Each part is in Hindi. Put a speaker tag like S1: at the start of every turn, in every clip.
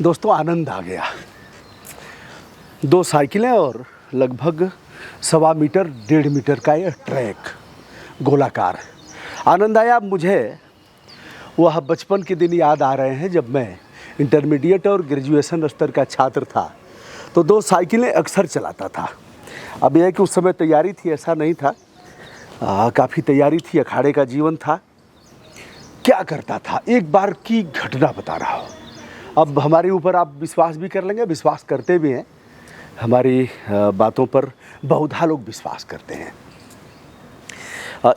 S1: दोस्तों आनंद आ गया। 2 साइकिलें और लगभग 1.25 मीटर 1.5 मीटर का यह ट्रैक गोलाकार। आनंद आया। मुझे वह बचपन के दिन याद आ रहे हैं जब मैं इंटरमीडिएट और ग्रेजुएशन स्तर का छात्र था तो 2 साइकिलें अक्सर चलाता था। अब यह है कि उस समय तैयारी थी, ऐसा नहीं था, काफ़ी तैयारी थी, अखाड़े का जीवन था। क्या करता था, एक बार की घटना बता रहा हूँ। अब हमारे ऊपर आप विश्वास भी कर लेंगे, विश्वास करते भी हैं, हमारी बातों पर बहुधा लोग विश्वास करते हैं।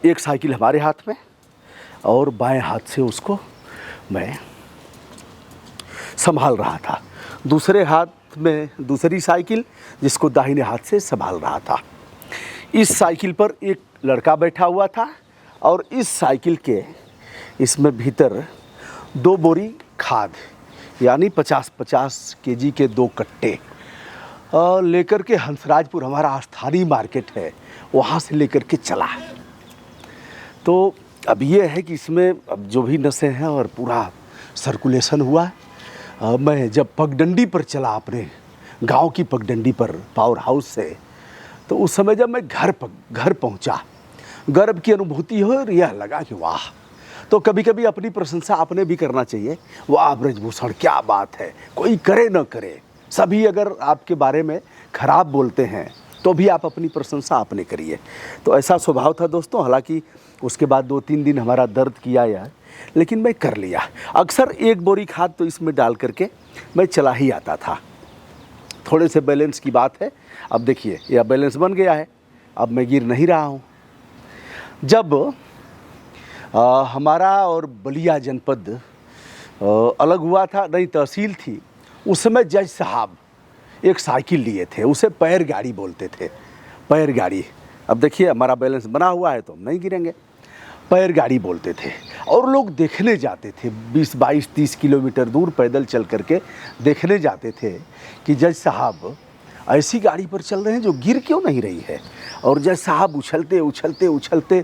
S1: एक साइकिल हमारे हाथ में और बाएं हाथ से उसको मैं संभाल रहा था, दूसरे हाथ में दूसरी साइकिल जिसको दाहिने हाथ से संभाल रहा था। इस साइकिल पर एक लड़का बैठा हुआ था और इस साइकिल के इसमें भीतर 2 बोरी खाद यानी 50-50 केजी के 2 कट्टे लेकर के हंसराजपुर, हमारा स्थानीय मार्केट है, वहाँ से लेकर के चला। तो अब ये है कि इसमें अब जो भी नसें हैं और पूरा सर्कुलेशन हुआ। मैं जब पगडंडी पर चला, अपने गांव की पगडंडी पर पावर हाउस से, तो उस समय जब मैं घर पहुंचा, गर्व की अनुभूति हो और यह लगा कि वाह। तो कभी कभी अपनी प्रशंसा आपने भी करना चाहिए। वाह ब्रजभूषण, क्या बात है, कोई करे न करे, सभी अगर आपके बारे में खराब बोलते हैं तो भी आप अपनी प्रशंसा आपने करिए। तो ऐसा स्वभाव था दोस्तों। हालांकि उसके बाद 2-3 दिन हमारा दर्द किया यार, लेकिन मैं कर लिया। अक्सर 1 बोरी खाद तो इसमें डाल करके मैं चला ही आता था। थोड़े से बैलेंस की बात है। अब देखिए यह बैलेंस बन गया है, अब मैं गिर नहीं रहा हूँ। जब हमारा और बलिया जनपद अलग हुआ था, नई तहसील थी, उस समय जज साहब एक साइकिल लिए थे, उसे पैर गाड़ी बोलते थे, पैर गाड़ी। अब देखिए हमारा बैलेंस बना हुआ है तो हम नहीं गिरेंगे, पैर गाड़ी बोलते थे। और लोग देखने जाते थे, 20, 22, 30 किलोमीटर दूर पैदल चल करके देखने जाते थे कि जज साहब ऐसी गाड़ी पर चल रहे हैं जो गिर क्यों नहीं रही है। और जज साहब उछलते उछलते उछलते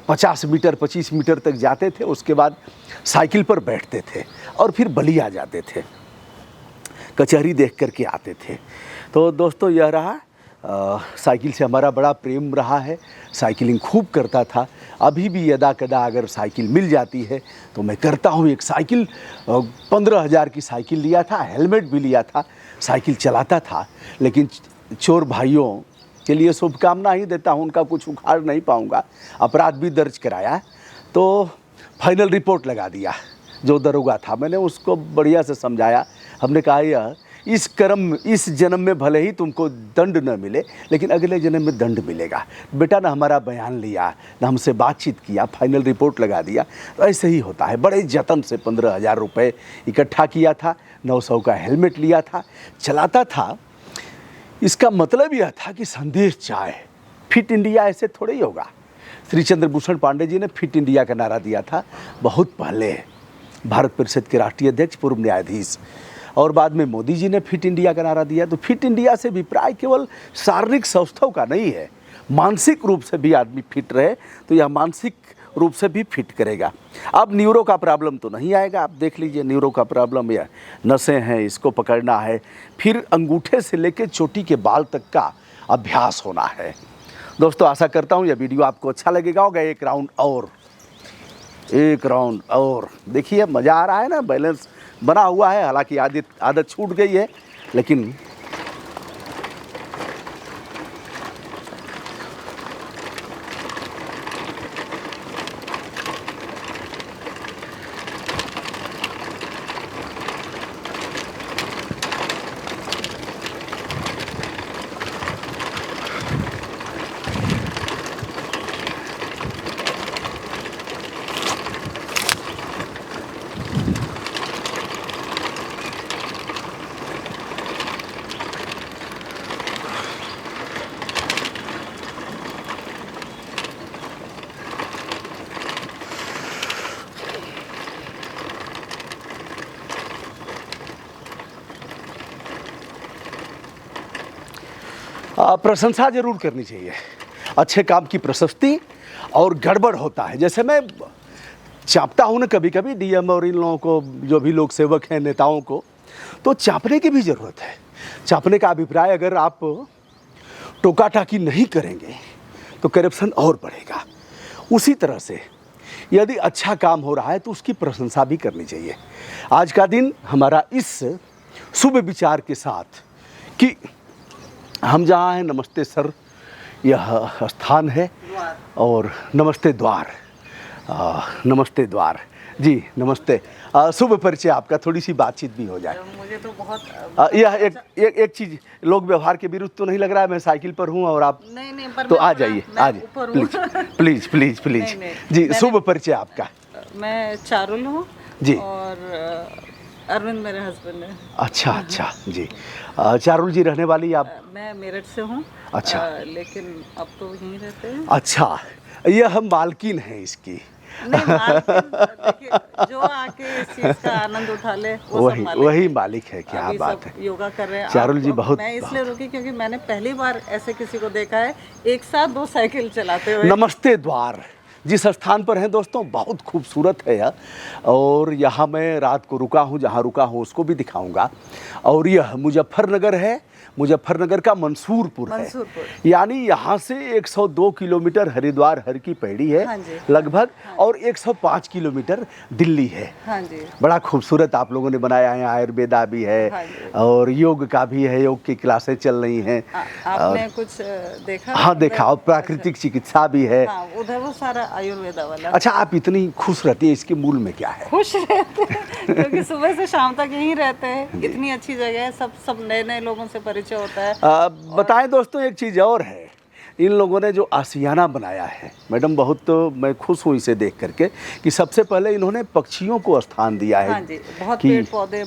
S1: 50 मीटर 25 मीटर तक जाते थे, उसके बाद साइकिल पर बैठते थे और फिर बलिया जाते थे, कचहरी देख करके आते थे। तो दोस्तों यह रहा, साइकिल से हमारा बड़ा प्रेम रहा है। साइकिलिंग खूब करता था। अभी भी यदा कदा अगर साइकिल मिल जाती है तो मैं करता हूँ। एक साइकिल 15,000 की साइकिल लिया था, हेलमेट भी लिया था, साइकिल चलाता था। लेकिन चोर भाइयों के लिए शुभकामना ही देता हूँ, उनका कुछ उखाड़ नहीं पाऊँगा। अपराध भी दर्ज कराया तो फाइनल रिपोर्ट लगा दिया। जो दरोगा था, मैंने उसको बढ़िया से समझाया। हमने कहा यह इस जन्म में भले ही तुमको दंड न मिले, लेकिन अगले जन्म में दंड मिलेगा। बेटा ने हमारा बयान लिया, न हमसे बातचीत किया, फाइनल रिपोर्ट लगा दिया। तो ऐसे ही होता है। बड़े जतन से 15,000 रुपये इकट्ठा किया था, 900 का हेलमेट लिया था, चलाता था। इसका मतलब यह था कि संदेश चाहे, फिट इंडिया ऐसे थोड़े ही होगा। श्री चंद्रभूषण पांडे जी ने फिट इंडिया का नारा दिया था बहुत पहले, भारत परिषद के राष्ट्रीय अध्यक्ष, पूर्व न्यायाधीश। और बाद में मोदी जी ने फिट इंडिया का नारा दिया। तो फिट इंडिया से अभिप्राय केवल शारीरिक सौष्ठव का नहीं है, मानसिक रूप से भी आदमी फिट रहे तो यह मानसिक रूप से भी फिट करेगा। अब न्यूरो का प्रॉब्लम तो नहीं आएगा। आप देख लीजिए, न्यूरो का प्रॉब्लम या नसें हैं, इसको पकड़ना है, फिर अंगूठे से लेकर चोटी के बाल तक का अभ्यास होना है। दोस्तों आशा करता हूँ यह वीडियो आपको अच्छा लगेगा होगा। एक राउंड और देखिए, मज़ा आ रहा है ना, बैलेंस बना हुआ है। हालांकि आदत छूट गई है, लेकिन प्रशंसा जरूर करनी चाहिए। अच्छे काम की प्रशस्ति और गड़बड़ होता है। जैसे मैं चापता हूँ ना कभी कभी डीएम और इन लोगों को, जो भी लोग सेवक हैं, नेताओं को, तो चापने की भी ज़रूरत है। चापने का अभिप्राय अगर आप टोका टाकी नहीं करेंगे तो करप्शन और बढ़ेगा। उसी तरह से यदि अच्छा काम हो रहा है तो उसकी प्रशंसा भी करनी चाहिए। आज का दिन हमारा इस शुभ विचार के साथ कि हम जहाँ हैं, नमस्ते सर यह स्थान है और नमस्ते द्वार, नमस्ते द्वार जी, नमस्ते। शुभ परिचय आपका, थोड़ी सी बातचीत भी हो जाए।
S2: मुझे तो बहुत
S1: यह एक चीज़, लोक व्यवहार के विरुद्ध तो नहीं लग रहा है? मैं साइकिल पर हूँ और आप
S2: नहीं पर
S1: तो आ जाइए, आ जाइए प्लीज प्लीज प्लीज प्लीज। जी, शुभ परिचय आपका।
S2: मैं चारुल हूँ
S1: जी,
S2: और अरविंद मेरे हस्बैंड है।
S1: अच्छा अच्छा जी। चारुल जी रहने वाली आप?
S2: मैं मेरठ से हूँ।
S1: अच्छा,
S2: लेकिन अब तो यहीं रहते हैं।
S1: अच्छा, यह हम मालकिन हैं इसकी।
S2: नहीं मालिक, देखिए जो आके इस चीज का आनंद उठा ले वो सब मालिक
S1: वही
S2: है।
S1: मालिक है। क्या
S2: अभी
S1: बात
S2: सब
S1: है।
S2: योगा कर रहे हैं।
S1: चारुल जी बहुत
S2: मैं इसलिए रुकी क्योंकि मैंने पहली बार ऐसे किसी को देखा है एक साथ 2 साइकिल चलाते हुए।
S1: नमस्ते द्वार जिस स्थान पर हैं दोस्तों, बहुत खूबसूरत है यह, और यहाँ मैं रात को रुका हूँ, जहाँ रुका हूँ उसको भी दिखाऊंगा। और यह मुजफ्फरनगर है, मुजफ्फरनगर का मंसूरपुर है, यानी यहाँ से 102 किलोमीटर हरिद्वार हर की पैड़ी है।
S2: हाँ जी,
S1: लगभग। हाँ, और 105 किलोमीटर दिल्ली है।
S2: हाँ जी।
S1: बड़ा खूबसूरत आप लोगों ने बनाया है। आयुर्वेदा भी है। हाँ, और योग का भी है, योग की क्लासेस चल रही हैं।
S2: आपने कुछ देखा?
S1: हाँ देखा, और प्राकृतिक चिकित्सा भी है।
S2: हाँ, उधर वो सारा आयुर्वेदा वाला।
S1: अच्छा, आप इतनी खुश रहती है, इसके मूल में क्या है?
S2: खुश रहते हैं क्योंकि सुबह से शाम तक यहीं रहते हैं। इतनी अच्छी जगह है, सब नए नए लोगों से परिचय होता है।
S1: बताएं दोस्तों, एक चीज़ और है, इन लोगों ने जो आशियाना बनाया है मैडम, बहुत तो मैं खुश हूँ इसे देख करके कि सबसे पहले इन्होंने पक्षियों को स्थान दिया है।
S2: हाँ जी, बहुत
S1: कि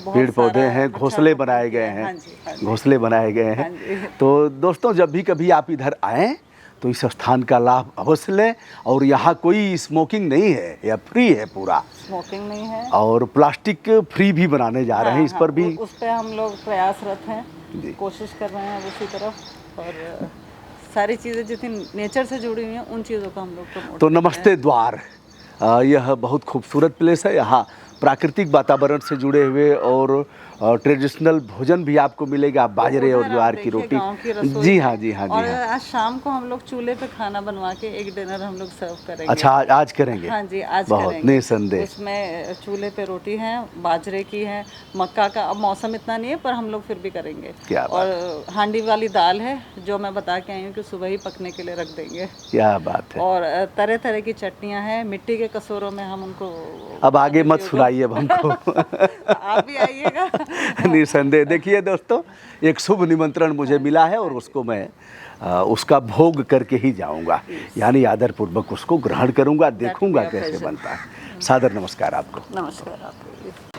S2: पेड़ पौधे
S1: हैं, घोंसले बनाए गए हैं। घोंसले बनाए गए हैं। तो दोस्तों, जब भी कभी आप इधर आएँ तो इस स्थान का लाभ अवश्य लें। और यहाँ कोई स्मोकिंग नहीं है, यह फ्री है, पूरा
S2: स्मोकिंग नहीं है।
S1: और प्लास्टिक फ्री भी बनाने जा रहे हैं। इस पर भी
S2: उस पर हम लोग प्रयासरत हैं, कोशिश कर रहे हैं उसी तरफ। और सारी चीज़ें जितनी नेचर से जुड़ी हुई हैं उन चीज़ों को हम लोग प्रमोट।
S1: तो नमस्ते द्वार, यह बहुत खूबसूरत प्लेस है। यहाँ प्राकृतिक वातावरण से जुड़े हुए और ट्रेडिशनल भोजन भी आपको मिलेगा, बाजरे और ज्वार की रोटी। जी हाँ, जी हाँ, जी
S2: और
S1: हाँ।
S2: आज शाम को हम लोग चूल्हे पे खाना बनवा के एक डिनर हम लोग सर्व करेंगे।
S1: अच्छा, आज करेंगे?
S2: हाँ जी, आज
S1: बहुत
S2: करेंगे।
S1: निसंदेह।
S2: उसमें चूल्हे पे रोटी है, बाजरे की है, मक्का का। अब मौसम इतना नहीं है पर हम लोग फिर भी करेंगे।
S1: क्या बात।
S2: और हांडी वाली दाल है जो मैं बता के आई हूँ कि सुबह ही पकने के लिए रख देंगे।
S1: क्या बात है।
S2: और तरह तरह की चटनियाँ हैं, मिट्टी के कसूरों में हम उनको।
S1: अब आगे मत सुनाइए अब हमको।
S2: आप भी आइएगा।
S1: निसंदेह। देखिए दोस्तों, एक शुभ निमंत्रण मुझे मिला है और उसको मैं उसका भोग करके ही जाऊंगा, यानी आदरपूर्वक उसको ग्रहण करूंगा, देखूंगा कैसे बनता है। सादर नमस्कार आपको।
S2: नमस्कार आपको।